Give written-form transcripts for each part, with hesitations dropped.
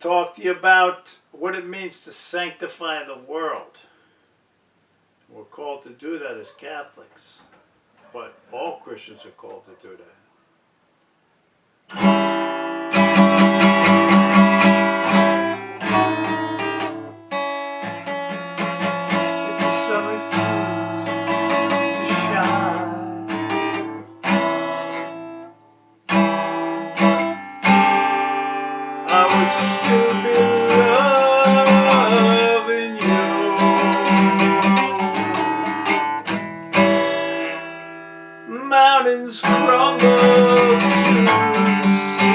talk to you about what it means to sanctify the world. We're called to do that as Catholics, but all Christians are called to do that. Mountains crumble to the sea.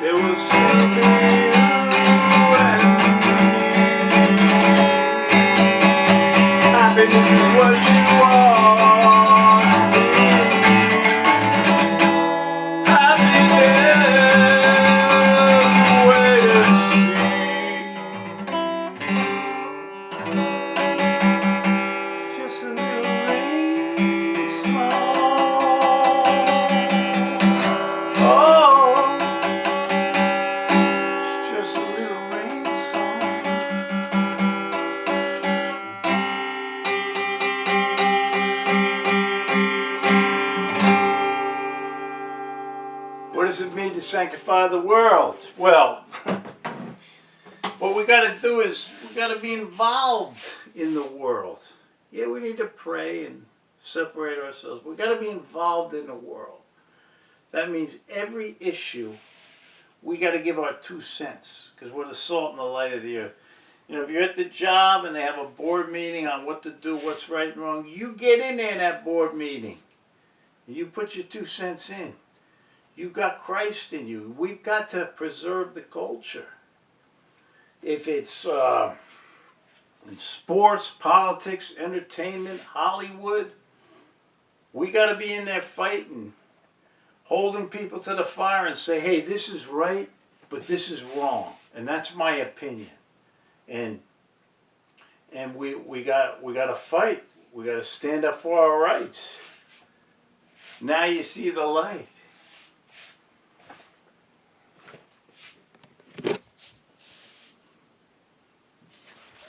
There will still be you and me. Happiness is what you want to be. Happiness, wait and see. What does it mean to sanctify the world? Well, what we got to do is we got to be involved in the world. Yeah, we need to pray and separate ourselves. We got to be involved in the world. That means every issue we got to give our 2 cents, because we're the salt and the light of the earth. You know, if you're at the job and they have a board meeting on what to do, what's right and wrong, you get in there in that board meeting. You put your 2 cents in. You've got Christ in you. We've got to preserve the culture. If it's in sports, politics, entertainment, Hollywood, we got to be in there fighting, holding people to the fire and say, hey, this is right, but this is wrong. And that's my opinion. And we got to fight. We got to stand up for our rights. Now you see the light.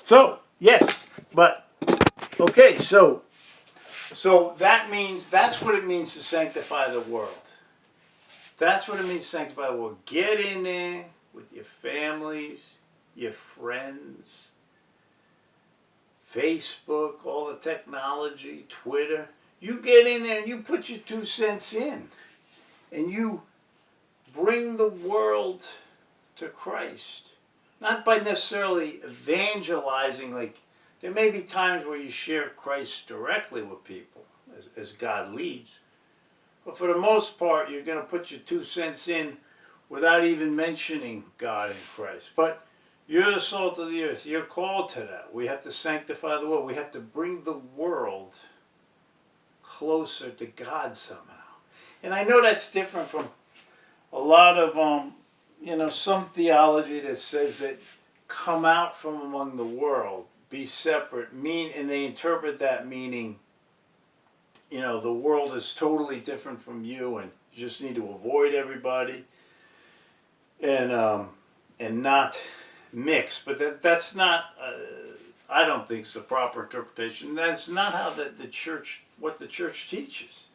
So, yes, but, okay, so that means, that's what it means to sanctify the world. That's what it means to sanctify the world. Get in there with your families, your friends, Facebook, all the technology, Twitter. You get in there and you put your 2 cents in. And you bring the world to Christ. Not by necessarily evangelizing, like there may be times where you share Christ directly with people as God leads. But for the most part, you're going to put your 2 cents in without even mentioning God and Christ. But you're the salt of the earth. You're called to that. We have to sanctify the world. We have to bring the world closer to God somehow. And I know that's different from a lot of you know, some theology that says that come out from among the world, be separate, and they interpret that meaning, you know, the world is totally different from you and you just need to avoid everybody and not mix. But that's not, I don't think it's the proper interpretation. That's not how the church, what the church teaches.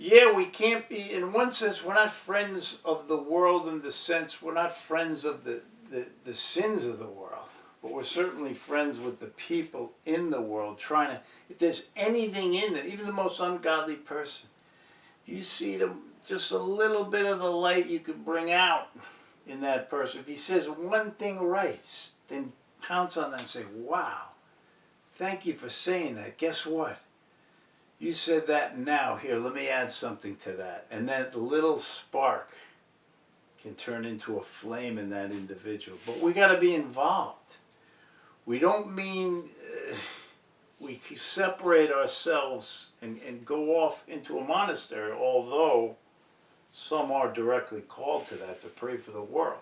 Yeah, we can't be, in one sense, we're not friends of the world in the sense, we're not friends of the sins of the world, but we're certainly friends with the people in the world, trying to, if there's anything in them, even the most ungodly person, you see them, just a little bit of the light you could bring out in that person. If he says one thing right, then pounce on that and say, wow, thank you for saying that. Guess what? You said that now. Here, let me add something to that. And that little spark can turn into a flame in that individual. But we got to be involved. We don't mean we separate ourselves and go off into a monastery, although some are directly called to that, to pray for the world.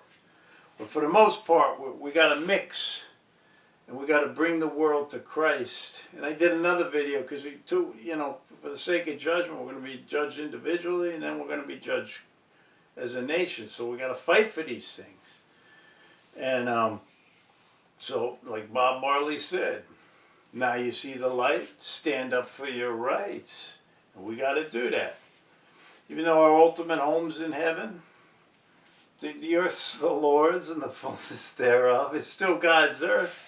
But for the most part, we got to mix And we got to bring the world to Christ. And I did another video because we too, for the sake of judgment, we're going to be judged individually, and then we're going to be judged as a nation. So we got to fight for these things. And so, like Bob Marley said, now you see the light, stand up for your rights. And we got to do that. Even though our ultimate home's in heaven, the earth's the Lord's and the fullness thereof. It's still God's earth.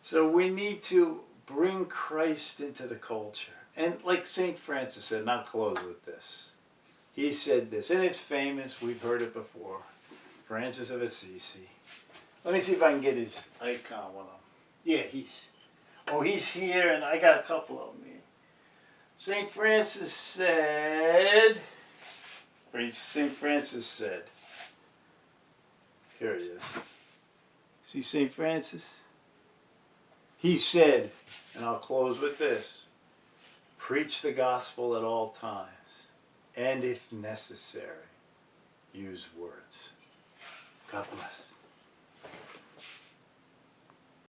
So we need to bring Christ into the culture. And like St. Francis said, and I'll close with this. He said this, and it's famous, we've heard it before. Francis of Assisi. Let me see if I can get his icon with him. Yeah, he's here, and I got a couple of them here. St. Francis said, here he is. See St. Francis? He said, and I'll close with this, preach the gospel at all times, and if necessary, use words. God bless.